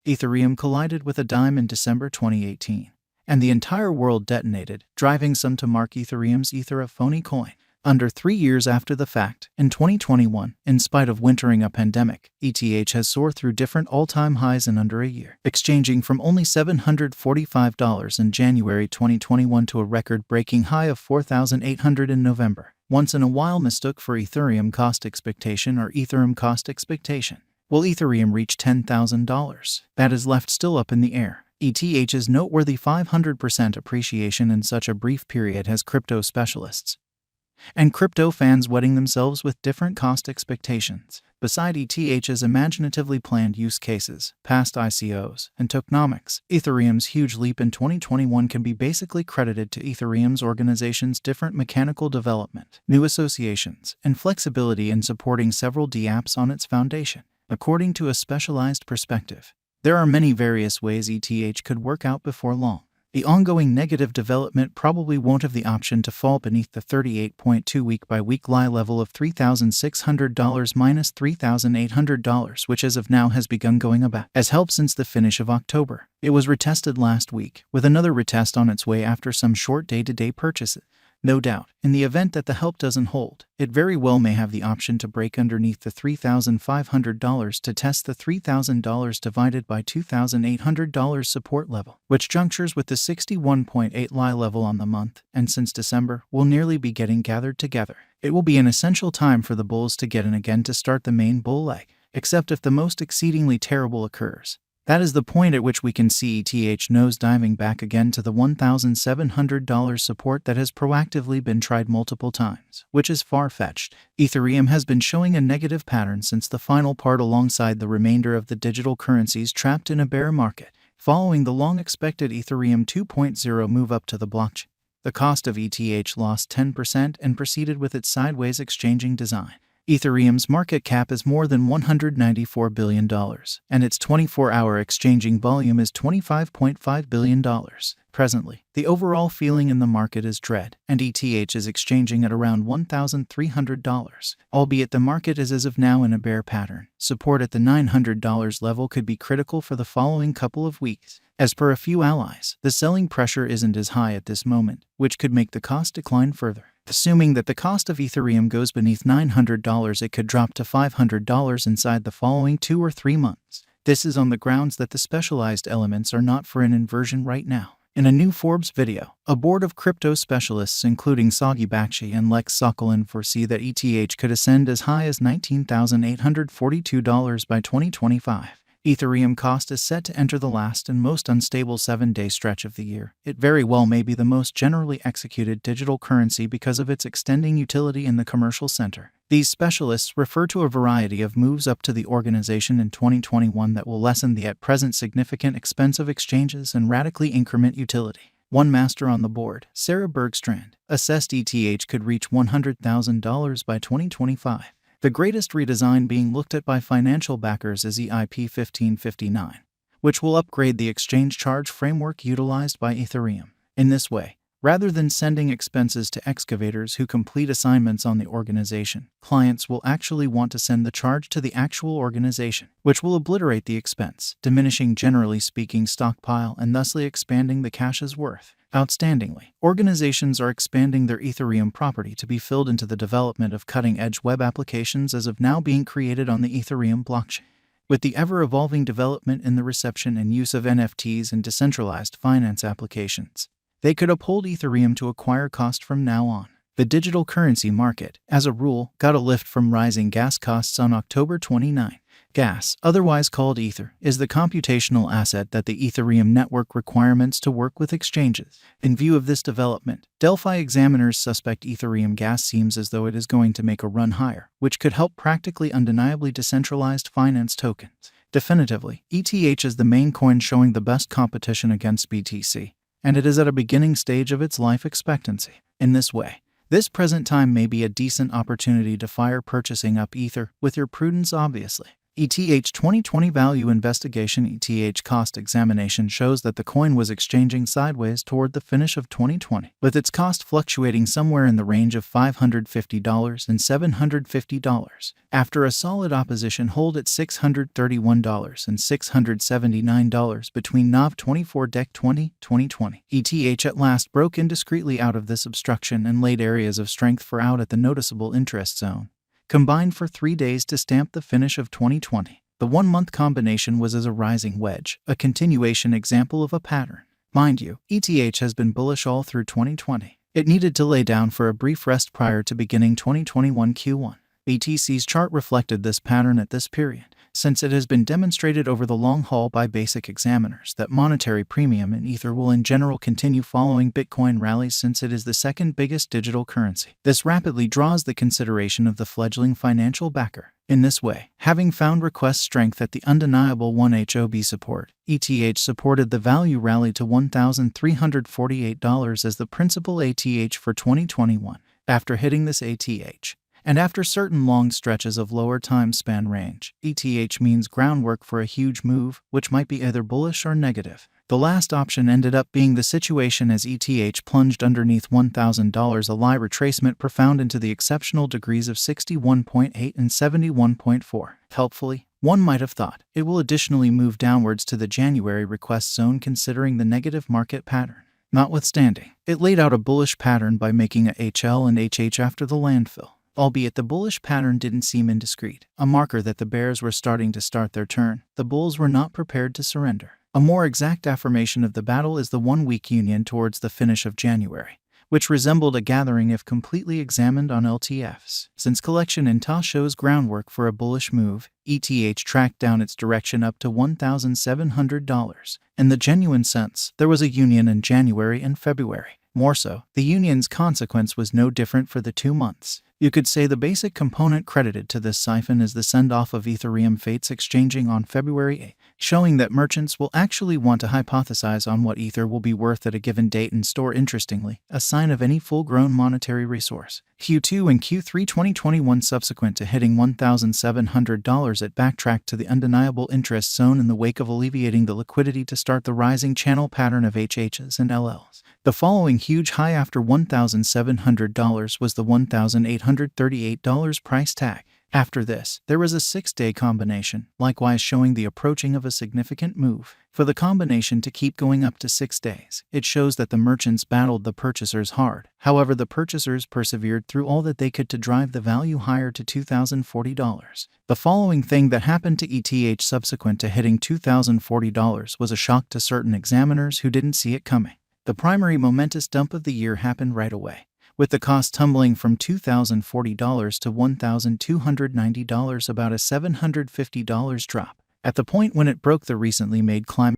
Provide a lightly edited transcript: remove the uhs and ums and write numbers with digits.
Ethereum collided with a dime in December 2018, and the entire world detonated, driving some to mark Ethereum's Ether a phony coin. Under 3 years after the fact, in 2021, in spite of wintering a pandemic, ETH has soared through different all-time highs in under a year, exchanging from only $745 in January 2021 to a record-breaking high of $4,800 in November. Once in a while mistook for Ethereum cost expectation or Ethereum cost expectation. Will Ethereum reach $10,000? That is left still up in the air. ETH's noteworthy 500% appreciation in such a brief period has crypto specialists and crypto fans wetting themselves with different cost expectations. Beside ETH's imaginatively planned use cases, past ICOs, and tokenomics, Ethereum's huge leap in 2021 can be basically credited to Ethereum's organization's different mechanical development, new associations, and flexibility in supporting several dApps on its foundation. According to a specialized perspective, there are many various ways ETH could work out before long. The ongoing negative development probably won't have the option to fall beneath the 38.2 week-by-week lie level of $3,600 minus $3,800, which as of now has begun going about as help since the finish of October. It was retested last week, with another retest on its way after some short day-to-day purchases. No doubt, in the event that the help doesn't hold, it very well may have the option to break underneath the $3,500 to test the $3,000 divided by $2,800 support level, which junctures with the 61.8 lie level on the month, and since December, will nearly be getting gathered together. It will be an essential time for the bulls to get in again to start the main bull leg, except if the most exceedingly terrible occurs. That is the point at which we can see ETH nosediving back again to the $1,700 support that has proactively been tried multiple times, which is far-fetched. Ethereum has been showing a negative pattern since the final part alongside the remainder of the digital currencies trapped in a bear market, following the long-expected Ethereum 2.0 move up to the blockchain. The cost of ETH lost 10% and proceeded with its sideways exchanging design. Ethereum's market cap is more than $194 billion, and its 24-hour exchanging volume is $25.5 billion. Presently, the overall feeling in the market is dread, and ETH is exchanging at around $1,300, albeit the market is as of now in a bear pattern. Support at the $900 level could be critical for the following couple of weeks. As per a few allies, the selling pressure isn't as high at this moment, which could make the cost decline further. Assuming that the cost of Ethereum goes beneath $900, it could drop to $500 inside the following 2 or 3 months. This is on the grounds that the specialized elements are not for an inversion right now. In a new Forbes video, a board of crypto specialists including Sagi Bakshi and Lex Sokolin foresee that ETH could ascend as high as $19,842 by 2025. Ethereum cost is set to enter the last and most unstable 7-day stretch of the year. It very well may be the most generally executed digital currency because of its extending utility in the commercial center. These specialists refer to a variety of moves up to the organization in 2021 that will lessen the at present significant expense of exchanges and radically increment utility. One master on the board, Sarah Bergstrand, assessed ETH could reach $100,000 by 2025. The greatest redesign being looked at by financial backers is EIP 1559, which will upgrade the exchange charge framework utilized by Ethereum. In this way, rather than sending expenses to excavators who complete assignments on the organization, clients will actually want to send the charge to the actual organization, which will obliterate the expense, diminishing generally speaking stockpile and thusly expanding the cash's worth. Outstandingly, organizations are expanding their Ethereum property to be filled into the development of cutting-edge web applications as of now being created on the Ethereum blockchain. With the ever-evolving development in the reception and use of NFTs and decentralized finance applications, they could uphold Ethereum to acquire cost from now on. The digital currency market, as a rule, got a lift from rising gas costs on October 29. Gas, otherwise called Ether, is the computational asset that the Ethereum network requirements to work with exchanges. In view of this development, Delphi examiners suspect Ethereum gas seems as though it is going to make a run higher, which could help practically undeniably decentralized finance tokens. Definitively, ETH is the main coin showing the best competition against BTC, and it is at a beginning stage of its life expectancy. In this way, this present time may be a decent opportunity to fire purchasing up Ether, with your prudence obviously. ETH 2020 Value Investigation. ETH cost examination shows that the coin was exchanging sideways toward the finish of 2020, with its cost fluctuating somewhere in the range of $550 and $750, after a solid opposition hold at $631 and $679 between NAV 24 Dec 2020. ETH at last broke indiscreetly out of this obstruction and laid areas of strength for out at the noticeable interest zone, combined for 3 days to stamp the finish of 2020. The 1-month combination was as a rising wedge, a continuation example of a pattern. Mind you, ETH has been bullish all through 2020. It needed to lay down for a brief rest prior to beginning 2021 Q1. BTC's chart reflected this pattern at this period, since it has been demonstrated over the long haul by basic examiners that monetary premium in Ether will in general continue following Bitcoin rallies since it is the second biggest digital currency. This rapidly draws the consideration of the fledgling financial backer. In this way, having found request strength at the undeniable 1HOB support, ETH supported the value rally to $1,348 as the principal ATH for 2021. After hitting this ATH, and after certain long stretches of lower time span range, ETH means groundwork for a huge move, which might be either bullish or negative. The last option ended up being the situation as ETH plunged underneath $1,000, a lie retracement profound into the exceptional degrees of 61.8 and 71.4. Helpfully, one might have thought it will additionally move downwards to the January request zone considering the negative market pattern. Notwithstanding, it laid out a bullish pattern by making a HL and HH after the landfill. Albeit the bullish pattern didn't seem indiscreet, a marker that the bears were starting to start their turn, the bulls were not prepared to surrender. A more exact affirmation of the battle is the 1-week union towards the finish of January, which resembled a gathering if completely examined on LTFs. Since collection in Ta shows groundwork for a bullish move, ETH tracked down its direction up to $1,700. In the genuine sense, there was a union in January and February. More so, the union's consequence was no different for the 2 months. You could say the basic component credited to this siphon is the send-off of Ethereum fates exchanging on February 8, showing that merchants will actually want to hypothesize on what Ether will be worth at a given date and store, interestingly, a sign of any full-grown monetary resource. Q2 and Q3 2021 subsequent to hitting $1,700 it backtracked to the undeniable interest zone in the wake of alleviating the liquidity to start the rising channel pattern of HHs and LLs. The following huge high after $1,700 was the $1,838 price tag. After this, there was a 6-day combination, likewise showing the approaching of a significant move. For the combination to keep going up to 6 days, it shows that the merchants battled the purchasers hard. However, the purchasers persevered through all that they could to drive the value higher to $2,040. The following thing that happened to ETH subsequent to hitting $2,040 was a shock to certain examiners who didn't see it coming. The primary momentous dump of the year happened right away, with the cost tumbling from $2,040 to $1,290, about a $750 drop. At the point when it broke the recently made climb